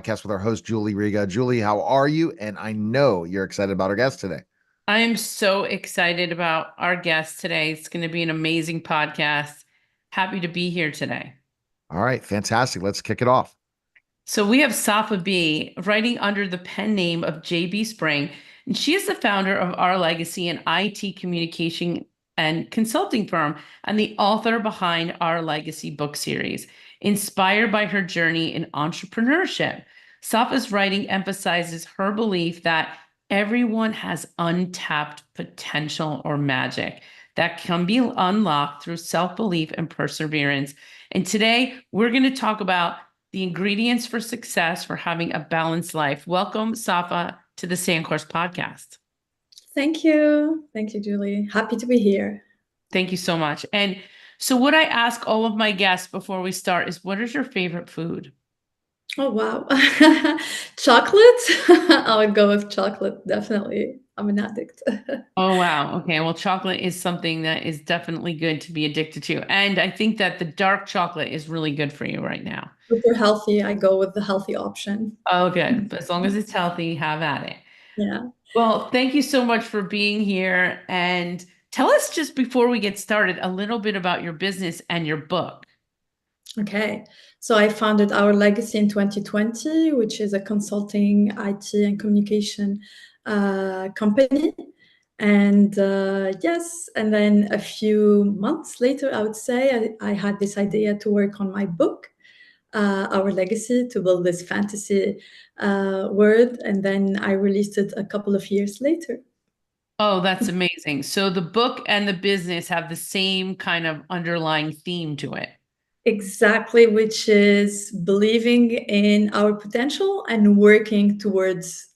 podcast with our host, Julie Riga. Julie, how are you? And I know you're excited about our guest today. I am so excited about our guest today. It's going to be an amazing podcast. Happy to be here today. All right, fantastic. Let's kick it off. So we have Safa B writing under the pen name of JB Spring, and she is the founder of Our Legacy, an IT communication and consulting firm, and the author behind Our Legacy book series. Inspired by her journey in entrepreneurship, Safa's writing emphasizes her belief that everyone has untapped potential or magic that can be unlocked through self-belief and perseverance. And today we're going to talk about the ingredients for success for having a balanced life. Welcome, Safa, to the Sandcourse podcast. Thank you. Thank you, Julie. Happy to be here. Thank you so much. And so what I ask all of my guests before we start is, what is your favorite food? Oh, wow. Chocolate? I would go with chocolate, definitely. I'm an addict. Oh, wow. Okay. Well, chocolate is something that is definitely good to be addicted to. And I think that the dark chocolate is really good for you right now. Super healthy. I go with the healthy option. Oh, good. But as long as it's healthy, have at it. Yeah. Well, thank you so much for being here. And tell us, just before we get started, a little bit about your business and your book. Okay. So I founded Our Legacy in 2020, which is a consulting IT and communication company. And yes, and then a few months later, I would say, I had this idea to work on my book, Our Legacy, to build this fantasy world. And then I released it a couple of years later. Oh, that's amazing. So the book and the business have the same kind of underlying theme to it. Exactly, which is believing in our potential and working towards,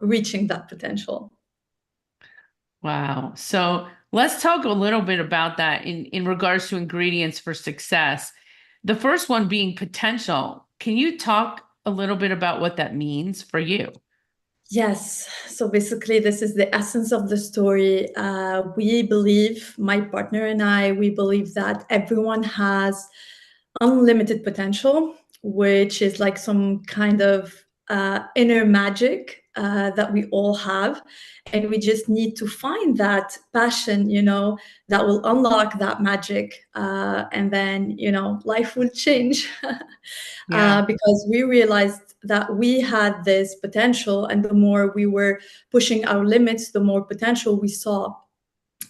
reaching that potential. Wow. So let's talk a little bit about that in regards to ingredients for success. The first one being potential. Can you talk a little bit about what that means for you? Yes. So basically, this is the essence of the story. We believe, my partner and I, we believe that everyone has unlimited potential, which is like some kind of inner magic that we all have. And we just need to find that passion, that will unlock that magic. And then, life will change. Yeah. Because we realized that we had this potential, and the more we were pushing our limits, the more potential we saw.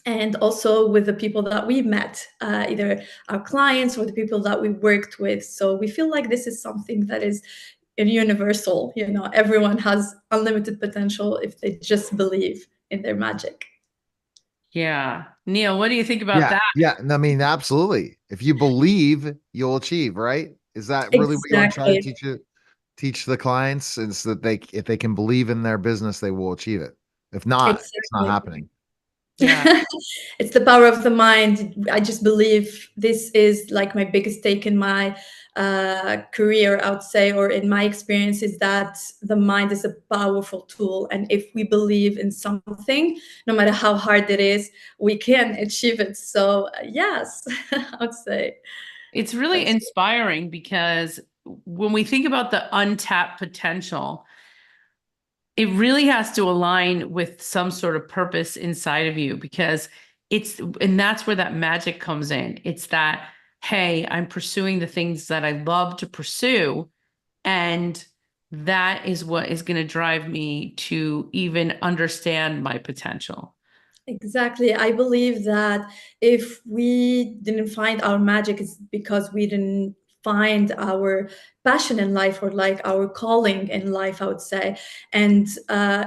And also with the people that we met, either our clients or the people that we worked with. So we feel like this is something that is universal. Everyone has unlimited potential if they just believe in their magic. Yeah. Neil, what do you think about Yeah, that? yeah. I mean, absolutely. If you believe, you'll achieve, right? Is that really what you want to try to Exactly. teach the clients? Is that if they can believe in their business, they will achieve it. If not, it's not Exactly. happening. Yeah. It's the power of the mind. I just believe this is like my biggest take in my career, I would say, or in my experience, is that the mind is a powerful tool. And if we believe in something, no matter how hard it is, we can achieve it. So, yes, I would say It's really that's inspiring because when we think about the untapped potential, it really has to align with some sort of purpose inside of you, because and that's where that magic comes in. It's that, hey, I'm pursuing the things that I love to pursue. And that is what is going to drive me to even understand my potential. exactly. I believe that if we didn't find our magic, it's because we didn't find our passion in life, or like our calling in life, I would say. And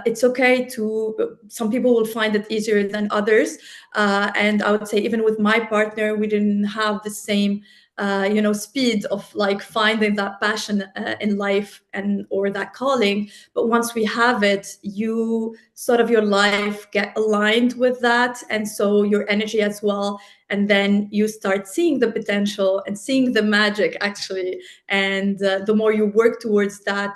it's okay to, some people will find it easier than others. And I would say, even with my partner, we didn't have the same speed of like finding that passion in life, and or that calling. But once we have it, you sort of, your life get aligned with that, and so your energy as well. And then you start seeing the potential and seeing the magic, actually. And the more you work towards that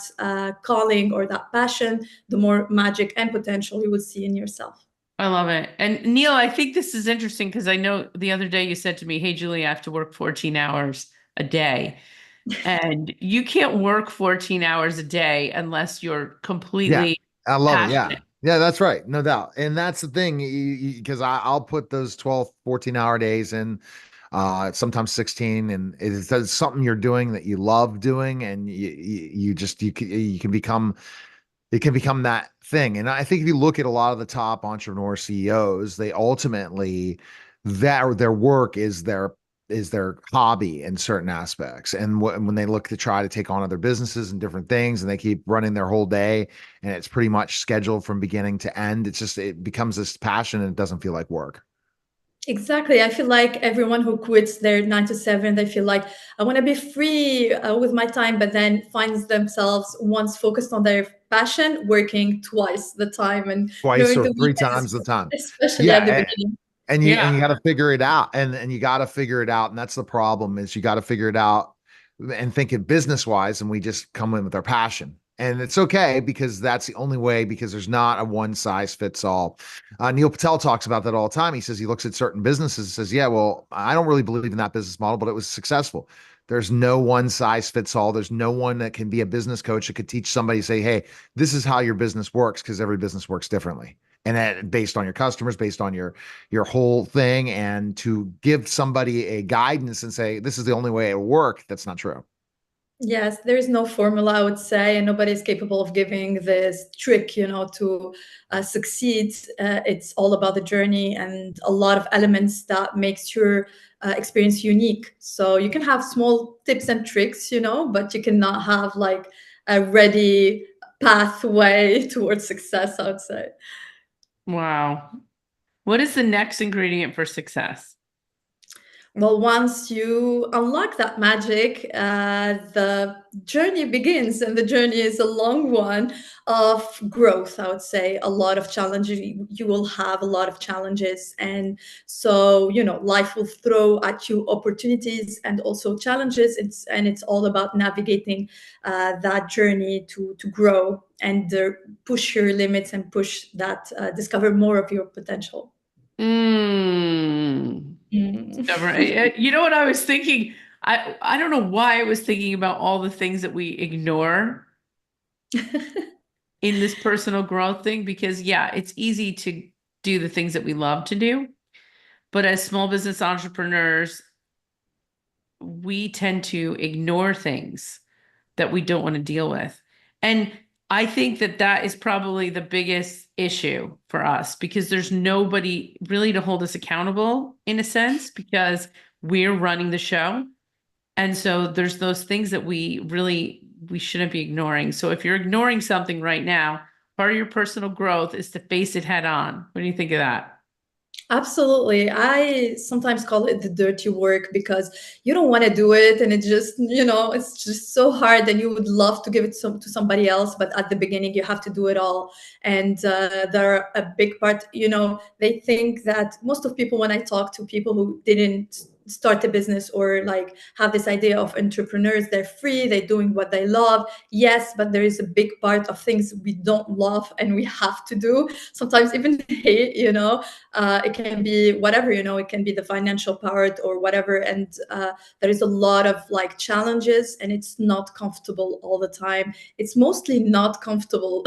calling or that passion, the more magic and potential you will see in yourself. I love it. And Neil, I think this is interesting because I know the other day you said to me, "Hey, Julie, I have to work 14 hours a day." And you can't work 14 hours a day unless you're Yeah, completely I love it. Yeah. passionate. Yeah, that's right. No doubt. And that's the thing, because I'll put those 12, 14-hour days in, sometimes 16, and it's something you're doing that you love doing, and you can become, it can become that thing. And I think if you look at a lot of the top entrepreneur CEOs, they ultimately, that their work is their hobby in certain aspects. And when they look to try to take on other businesses and different things, and they keep running their whole day, and it's pretty much scheduled from beginning to end, it becomes this passion, and it doesn't feel like work. Exactly. I feel like everyone who quits their 9 to 7, they feel like I want to be free with my time, but then finds themselves once focused on their passion, working twice the time and Twice during or the three weekends, times the time. especially at the Yeah. beginning. And you Yeah. got to figure it out, and you got to figure it out, and that's the problem, is you got to figure it out and think it business wise, and we just come in with our passion, and it's okay, because that's the only way, because there's not a one size fits all. Neil Patel talks about that all the time. He says he looks at certain businesses and says, yeah, well, I don't really believe in that business model, but it was successful. There's no one size fits all. There's no one that can be a business coach that could teach somebody, say, hey, this is how your business works, because every business works differently, and that based on your customers, based on your whole thing. And to give somebody a guidance and say this is the only way it will work, that's not true. Yes, there is no formula, I would say, and nobody is capable of giving this trick, to succeed. It's all about the journey and a lot of elements that makes your experience unique. So you can have small tips and tricks, but you cannot have like a ready pathway towards success, I would say. Wow. What is the next ingredient for success? Well, once you unlock that magic, the journey begins, and the journey is a long one of growth. I would say a lot of challenges. You will have a lot of challenges, and so life will throw at you opportunities and also challenges. It's all about navigating that journey to grow and push your limits and push that discover more of your potential. Mm. Mm. You know what I was thinking? I don't know why I was thinking about all the things that we ignore in this personal growth thing, because yeah, it's easy to do the things that we love to do. But as small business entrepreneurs, we tend to ignore things that we don't want to deal with. And I think that that is probably the biggest issue for us, because there's nobody really to hold us accountable in a sense, because we're running the show. And so there's those things that we shouldn't be ignoring. So if you're ignoring something right now, part of your personal growth is to face it head on. What do you think of that? Absolutely. I sometimes call it the dirty work because you don't want to do it. And it's just so hard. And you would love to give it to somebody else. But at the beginning, you have to do it all. And there are a big part, they think that most of people, when I talk to people who didn't start a business or like have this idea of entrepreneurs, they're free, they're doing what they love. Yes, but there is a big part of things we don't love and we have to do. Sometimes even hate, it can be whatever, it can be the financial part or whatever. And there is a lot of like challenges and it's not comfortable all the time. It's mostly not comfortable,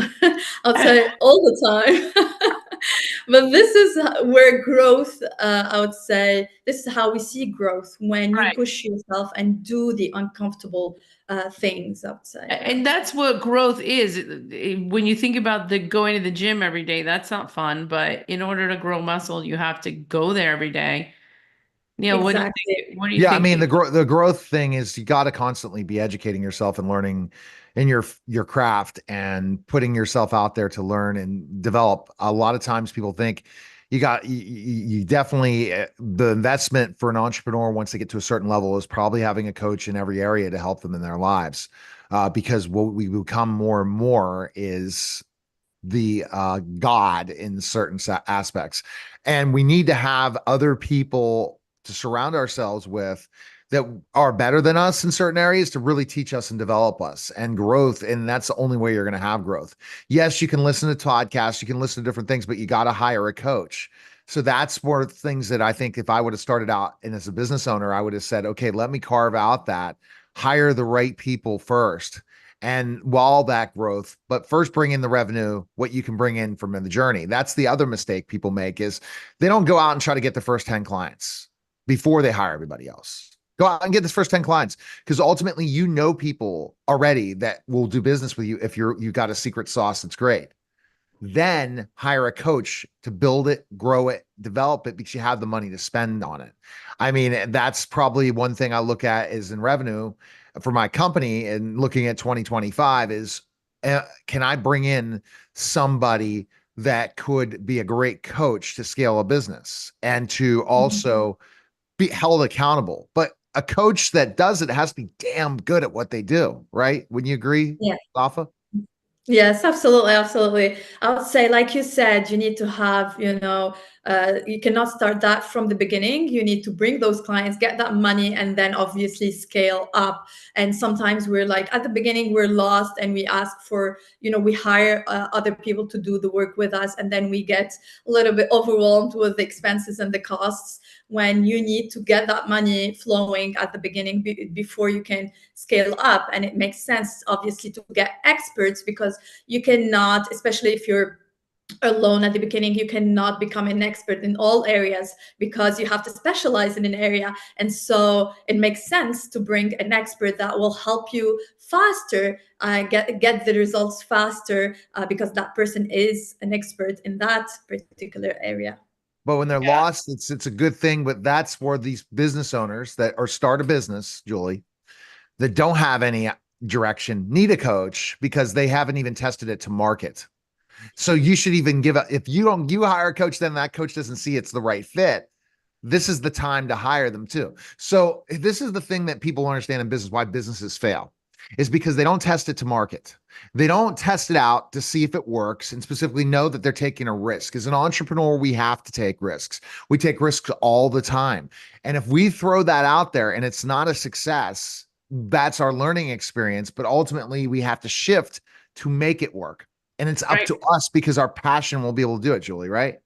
I'll say all the time. But this is where growth, I would say, this is how we see growth when you Right. push yourself and do the uncomfortable things, I would say. And that's what growth is. When you think about the going to the gym every day, that's not fun. But in order to grow muscle, you have to go there every day. Neil, what do you Exactly. think? What do you Yeah, I think? mean, the growth thing is you got to constantly be educating yourself and learning in your craft and putting yourself out there to learn and develop. A lot of times people think you definitely, the investment for an entrepreneur once they get to a certain level is probably having a coach in every area to help them in their lives. Because what we become more and more is the God in certain aspects. And we need to have other people to surround ourselves with that are better than us in certain areas to really teach us and develop us and growth. And that's the only way you're going to have growth. Yes, you can listen to podcasts, you can listen to different things, but you got to hire a coach. So that's more things that I think if I would have started out and as a business owner, I would have said, okay, let me carve out that hire the right people first. And while that growth, but first bring in the revenue, what you can bring in from the journey. That's the other mistake people make is they don't go out and try to get the first 10 clients before they hire everybody else. Go out and get this first 10 clients because ultimately you know people already that will do business with you if you got a secret sauce that's great. Then hire a coach to build it, grow it, develop it because you have the money to spend on it. I mean, that's probably one thing I look at is in revenue for my company and looking at 2025 is can I bring in somebody that could be a great coach to scale a business and to also be held accountable? But a coach that does it has to be damn good at what they do, right? Wouldn't you agree, Yeah. Safa? Yes, absolutely, absolutely. I would say, like you said, you need to have, you cannot start that from the beginning. You need to bring those clients, get that money, and then obviously scale up. And sometimes we're like, at the beginning, we're lost and we ask for, we hire other people to do the work with us. And then we get a little bit overwhelmed with the expenses and the costs when you need to get that money flowing at the beginning before you can scale up. And it makes sense, obviously, to get experts because you cannot, especially if you're alone at the beginning, you cannot become an expert in all areas because you have to specialize in an area. And so it makes sense to bring an expert that will help you faster, get the results faster, because that person is an expert in that particular area. But when they're lost, it's a good thing. But that's where these business owners that are start a business, Julie, that don't have any direction need a coach because they haven't even tested it to market. So you should even if you hire a coach, then that coach doesn't see it's the right fit. This is the time to hire them too. So this is the thing that people understand in business, why businesses fail is because they don't test it to market. They don't test it out to see if it works and specifically know that they're taking a risk. As an entrepreneur, we have to take risks. We take risks all the time. And if we throw that out there and it's not a success, that's our learning experience. But ultimately, we have to shift to make it work. And it's up to us because our passion will be able to do it, Julie, right?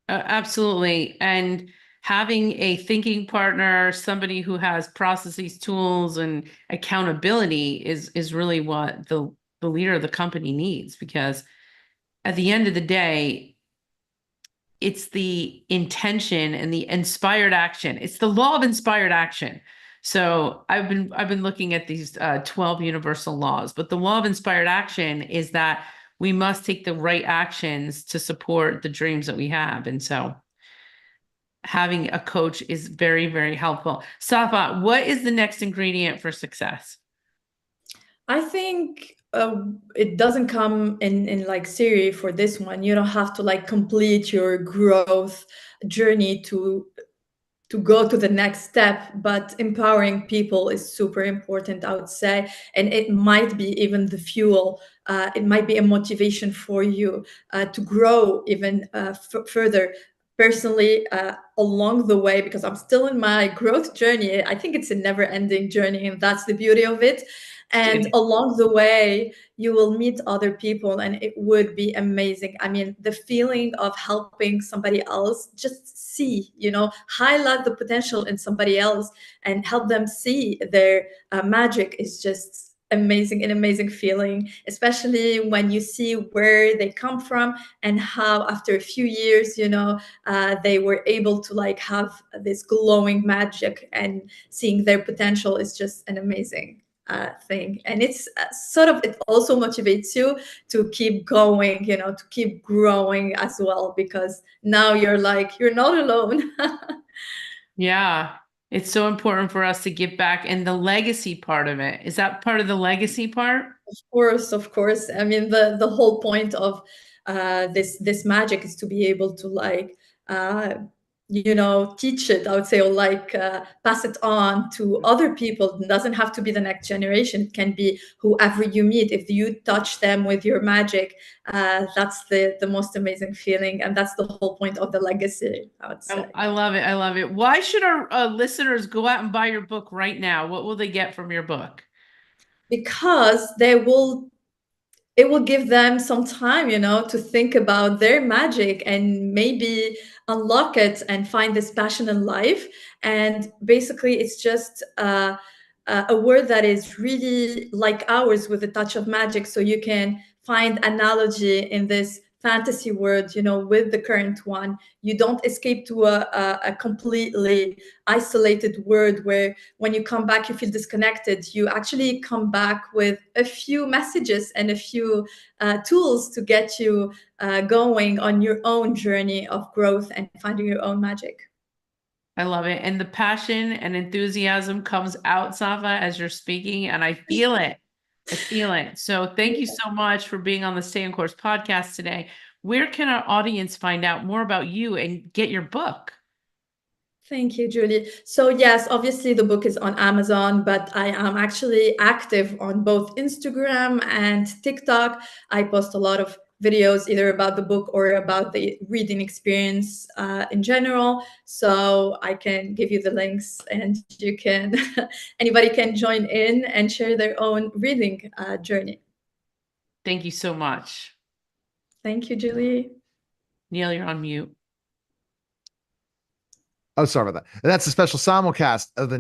Absolutely. And having a thinking partner, somebody who has processes, tools, and accountability is really what the leader of the company needs, because at the end of the day, it's the intention and the inspired action. It's the law of inspired action. So I've been looking at these 12 universal laws, but the law of inspired action is that we must take the right actions to support the dreams that we have. And so having a coach is very, very helpful. Safa, what is the next ingredient for success? I think it doesn't come in like Siri for this one. You don't have to like complete your growth journey to go to the next step, but empowering people is super important, I would say. And it might be even the fuel. It might be a motivation for you to grow even further. Personally, along the way, because I'm still in my growth journey, I think it's a never ending journey, and that's the beauty of it. And along the way, you will meet other people and it would be amazing. I mean, the feeling of helping somebody else, just see, highlight the potential in somebody else and help them see their magic is just amazing, an amazing feeling, especially when you see where they come from and how after a few years, they were able to like have this glowing magic, and seeing their potential is just an amazing thing. And it's it also motivates you to keep going, to keep growing as well, because now you're not alone. Yeah, it's so important for us to give back. And the legacy part of it, is that part of the legacy part? Of course. I mean, the whole point of this magic is to be able to teach it, I would say, or pass it on to other people. It doesn't have to be the next generation. It can be whoever you meet. If you touch them with your magic, that's the most amazing feeling. And that's the whole point of the legacy, I would say. I love it. I love it. Why should our listeners go out and buy your book right now? What will they get from your book? Because it will give them some time, to think about their magic and maybe unlock it and find this passion in life. And basically, it's just a word that is really like ours with a touch of magic, so you can find analogy in this fantasy word, you know, with the current one. You don't escape to a completely isolated word where when you come back you feel disconnected. You actually come back with a few messages and a few tools to get you going on your own journey of growth and finding your own magic. I love it. And the passion and enthusiasm comes out, Safa, as you're speaking, and I feel it. I feel it. So thank you so much for being on the Stay on Course podcast today. Where can our audience find out more about you and get your book? Thank you, Julie. So yes, obviously the book is on Amazon, but I am actually active on both Instagram and TikTok. I post a lot of videos either about the book or about the reading experience in general. So I can give you the links, and you can anybody can join in and share their own reading journey. Thank you so much. Thank you, Julie. Neil, you're on mute. Oh, sorry about that. That's a special simulcast of the